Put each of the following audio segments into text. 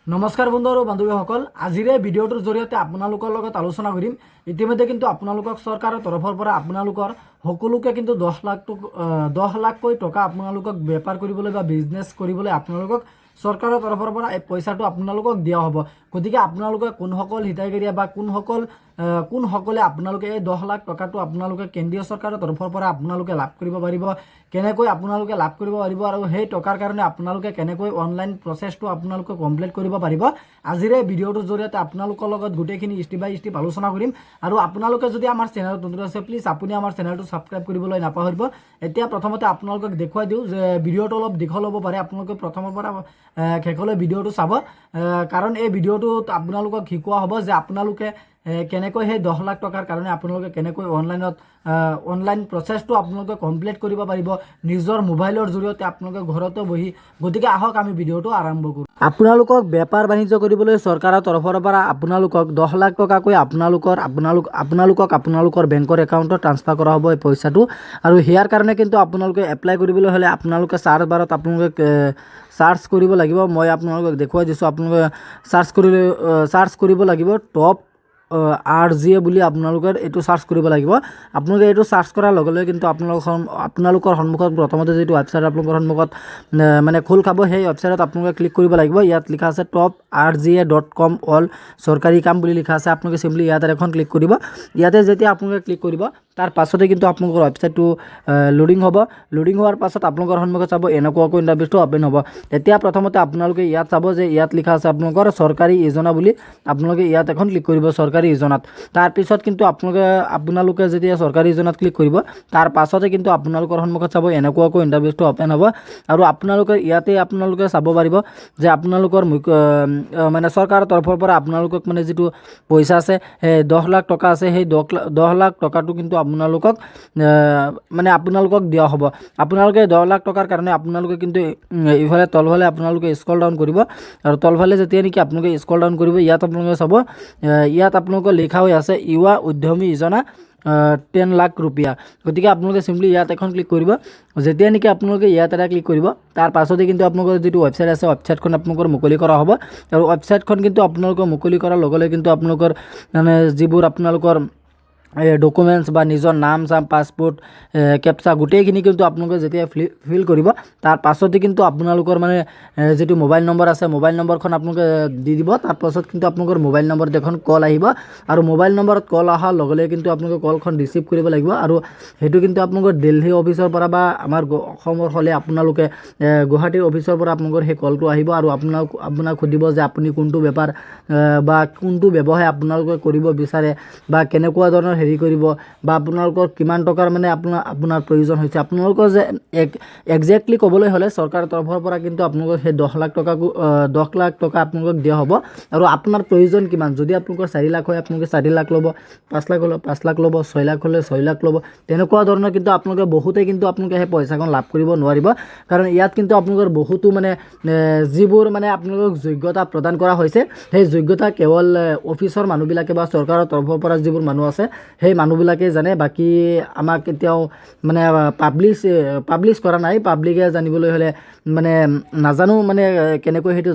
নমস্কাৰ বন্ধু আৰু বান্ধৱীসকল, আজিৰ এই ভিডিঅ'টোৰ জৰিয়তে আপোনালোকৰ লগত আলোচনা কৰিম। ইতিমধ্যে কিন্তু আপোনালোকক চৰকাৰৰ তৰফৰ পৰা আপোনালোকৰ সকলোকে কিন্তু 10 লাখকৈ টকা আপোনালোকক বেপাৰ কৰিবলৈ বা বিজনেছ কৰিবলৈ আপোনালোকক চৰকাৰৰ তৰফৰ পৰা এই পইচাটো আপোনালোকক দিয়া হ'ব। গতিকে আপোনালোকে কোনসকল হিতাধিকাৰীয়ে বা কোনসকলে আপোনালোকে এই 10 লাখ টকাটো আপোনালোকে কেন্দ্ৰীয় চৰকাৰৰ তৰফৰ পৰা আপোনালোকে লাভ কৰিব পাৰিব, কেনেকৈ আপোনালোকে লাভ কৰিব পাৰিব আৰু সেই টকাৰ কাৰণে আপোনালোকে কেনেকৈ অনলাইন প্ৰচেছটো আপোনালোকে কমপ্লিট কৰিব পাৰিব, আজিৰ এই ভিডিঅ'টোৰ জৰিয়তে আপোনালোকৰ লগত গোটেইখিনি ষ্টেপ বাই ষ্টেপ আলোচনা কৰিম। আৰু আপোনালোকে যদি আমাৰ চেনেলত নতুন আছে প্লিজ আপুনি আমাৰ চেনেলটো ছাবস্ক্ৰাইব কৰিবলৈ নাপাহৰিব। এতিয়া প্ৰথমতে আপোনালোকক দেখুৱাই দিওঁ যে ভিডিঅ'টো অলপ দীঘল হ'ব পাৰে, আপোনালোকে প্ৰথমৰ পৰা শেষলৈ ভিডিঅ'টো চাব, কাৰণ এই ভিডিঅ'টোত আপোনালোকক শিকোৱা হ'ব যে আপোনালোকে কেনেকৈ সেই 10 লাখ টকাৰ কাৰণে আপোনালোকে কেনেকৈ অনলাইন প্ৰচেছটো আপোনালোকে কমপ্লিট কৰিব পাৰিব নিজৰ মোবাইলৰ জৰিয়তে আপোনালোকে ঘৰতে বহি। গতিকে আহক আমি ভিডিঅ'টো আৰম্ভ কৰোঁ। আপোনালোকক বেপাৰ বাণিজ্য কৰিবলৈ চৰকাৰৰ তৰফৰ পৰা আপোনালোকক 10 লাখ টকাকৈ আপোনালোকৰ বেংকৰ একাউণ্টত ট্ৰান্সফাৰ কৰা হ'ব এই পইচাটো। আৰু ইয়াৰ কাৰণে কিন্তু আপোনালোকে এপ্লাই কৰিবলৈ হ'লে আপোনালোকে চাৰ্চ বাৰত আপোনালোকে চাৰ্চ কৰিব লাগিব। মই আপোনালোকক দেখুৱাই দিছোঁ, আপোনালোকে চাৰ্চ কৰিব লাগিব টপ RGA বুলি আপোনালোকে এইটো চাৰ্চ কৰিব লাগিব। আপোনালোকে এইটো চাৰ্চ কৰাৰ লগে লগে কিন্তু আপোনালোকৰ সন্মুখত প্ৰথমতে যিটো ৱেবছাইট আপোনালোকৰ সন্মুখত মানে খোল খাব, সেই ৱেবছাইটত আপোনালোকে ক্লিক কৰিব লাগিব। ইয়াত লিখা আছে toprga.com অল চৰকাৰী কাম বুলি লিখা আছে। আপোনালোকে চিম্পলি ইয়াতে এখন ক্লিক কৰিব। ইয়াতে যেতিয়া আপোনালোকে ক্লিক কৰিব তাৰ পাছতে কিন্তু আপোনালোকৰ ৱেবছাইটটো লোডিং হ'ব। লোডিং হোৱাৰ পাছত আপোনালোকৰ সন্মুখত চাব এনেকুৱাকৈ ইণ্টাৰফেচটো অপেন হ'ব। তেতিয়া প্ৰথমতে আপোনালোকে ইয়াত চাব যে ইয়াত লিখা আছে আপোনালোকৰ চৰকাৰী যোজনা বুলি। আপোনালোকে ইয়াত এখন ক্লিক কৰিব চৰকাৰী যোজনাত। তাৰপিছত কিন্তু আপোনালোকে যেতিয়া চৰকাৰী যোজনাত ক্লিক কৰিব তাৰ পাছতে কিন্তু আপোনালোকৰ সন্মুখত চাব এনেকুৱাকৈ ইণ্টাৰফেচটো অপেন হ'ব। আৰু আপোনালোকে চাব পাৰিব যে আপোনালোকৰ মানে চৰকাৰৰ তৰফৰ পৰা আপোনালোকক মানে যিটো পইচা আছে, সেই 10 লাখ টকা আছে, সেই 10 লাখ টকাটো কিন্তু আপোনালোকক দিয়া হ'ব। আপোনালোকে 10 লাখ টকাৰ কাৰণে আপোনালোকে কিন্তু ইফালে তলফালে আপোনালোকে স্ক্ৰল ডাউন কৰিব। আৰু তলফালে যেতিয়া নেকি আপোনালোকে স্ক্ৰল ডাউন কৰিব, ইয়াত আপোনালোকে চাব ইয়াত আপোনালোকৰ লিখা হৈ আছে ইউৱা উদ্যমী যোজনা 10 লাখ रुपया। গতিকে আপোনালোকে চিম্পলি ইয়াত এখন ক্লিক কৰিব। যেতিয়া নেকি আপোনালোকে ইয়াত এটা ক্লিক কৰিব তাৰ পাছতে কিন্তু আপোনালোকৰ যিটো ৱেবছাইট আছে ৱেবছাইটখন আপোনালোকৰ মুকলি কৰা হ'ব। আৰু ৱেবছাইটখন কিন্তু আপোনালোকৰ মুকলি কৰাৰ লগে লগে কিন্তু আপোনালোকৰ মানে যিবোৰ আপোনালোকৰ ডকুমেণ্টছ বা নিজৰ নাম পাছপোৰ্ট কেপচা গোটেইখিনি কিন্তু আপোনালোকে যেতিয়া ফিল কৰিব তাৰ পাছতে কিন্তু আপোনালোকৰ মানে যিটো মোবাইল নম্বৰ আছে মোবাইল নম্বৰখন আপোনালোকে দি দিব। তাৰ পাছত কিন্তু আপোনালোকৰ মোবাইল নম্বৰত এখন কল আহিব। আৰু মোবাইল নম্বৰত কল অহাৰ লগে লগে কিন্তু আপোনালোকে কলখন ৰিচিভ কৰিব লাগিব। আৰু সেইটো কিন্তু আপোনালোকৰ দিল্লী অফিচৰ পৰা বা আমাৰ অসমৰ হ'লে আপোনালোকে গুৱাহাটীৰ অফিচৰ পৰা আপোনালোকৰ সেই কলটো আহিব। আৰু আপোনাক সুধিব যে আপুনি কোনটো বেপাৰ বা কোনটো ব্যৱসায় আপোনালোকে কৰিব বিচাৰে বা কেনেকুৱা ধৰণৰ হেৰি কৰিব বা আপোনালোকৰ কিমান টকাৰ মানে আপোনাৰ প্ৰয়োজন হৈছে। আপোনালোকৰ যে একজেক্টলি ক'বলৈ হ'লে চৰকাৰৰ তৰফৰ পৰা কিন্তু আপোনালোকৰ সেই 10 লাখ টকা আপোনালোকক দিয়া হ'ব। আৰু আপোনাৰ প্ৰয়োজন কিমান, যদি আপোনালোকৰ 4 লাখ হয় আপোনালোকে 4 লাখ ল'ব, 5 লাখ হ'লে 5 লাখ ল'ব, 6 লাখ হ'লে 6 লাখ ল'ব। তেনেকুৱা ধৰণৰ কিন্তু আপোনালোকে বহুতেই কিন্তু আপোনালোকে সেই পইচাখন লাভ কৰিব নোৱাৰিব। কাৰণ ইয়াত কিন্তু আপোনালোকৰ বহুতো মানে যিবোৰ মানে আপোনালোকক যোগ্যতা প্ৰদান কৰা হৈছে, সেই যোগ্যতা কেৱল অফিচৰ মানুহবিলাকে বা চৰকাৰৰ তৰফৰ পৰা যিবোৰ মানুহ আছে সেই মানুহবিলাকে জানে। বাকী আমাক এতিয়াও মানে পাব্লিছ কৰা নাই। পাব্লিকে জানিবলৈ হ'লে মানে নাজানো মানে কেনেকৈ সেইটো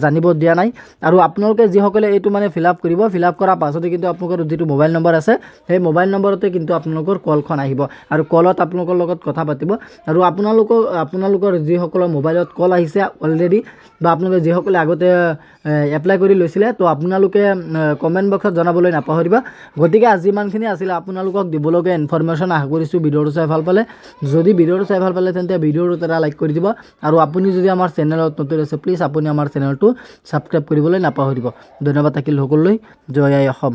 জানিব দিয়া নাই। আৰু আপোনালোকে যিসকলে এইটো মানে ফিল আপ কৰাৰ পাছতে কিন্তু আপোনালোকৰ যিটো মোবাইল নম্বৰ আছে সেই মোবাইল নম্বৰতে কিন্তু আপোনালোকৰ কলখন আহিব। আৰু কলত আপোনালোকৰ লগত কথা পাতিব। আৰু আপোনালোকৰ যিসকলৰ মোবাইলত কল আহিছে অলৰেডি বা আপোনালোকে যিসকলে আগতে এপ্লাই কৰি লৈছিলে, তো আপোনালোকে কমেণ্ট বক্সত জনাবলৈ নাপাহৰিবা। গতিকে আজি ইমানখিনি আছিলে আপোনালোকক দিবলগীয়া ইনফৰমেশ্যন। আশা কৰিছোঁ ভিডিঅ'টো চাই ভাল পালে। যদি ভিডিঅ'টো চাই ভাল পালে তেন্তে ভিডিঅ'টোত এটা লাইক কৰি দিব। আৰু আপুনি যদি আমাৰ চেনেলত নতুন আছে প্লিজ আপুনি আমাৰ চেনেলটো ছাবস্ক্ৰাইব কৰিবলৈ নাপাহৰিব। ধন্যবাদ থাকিল সকলোলৈ। জয় আই অসম।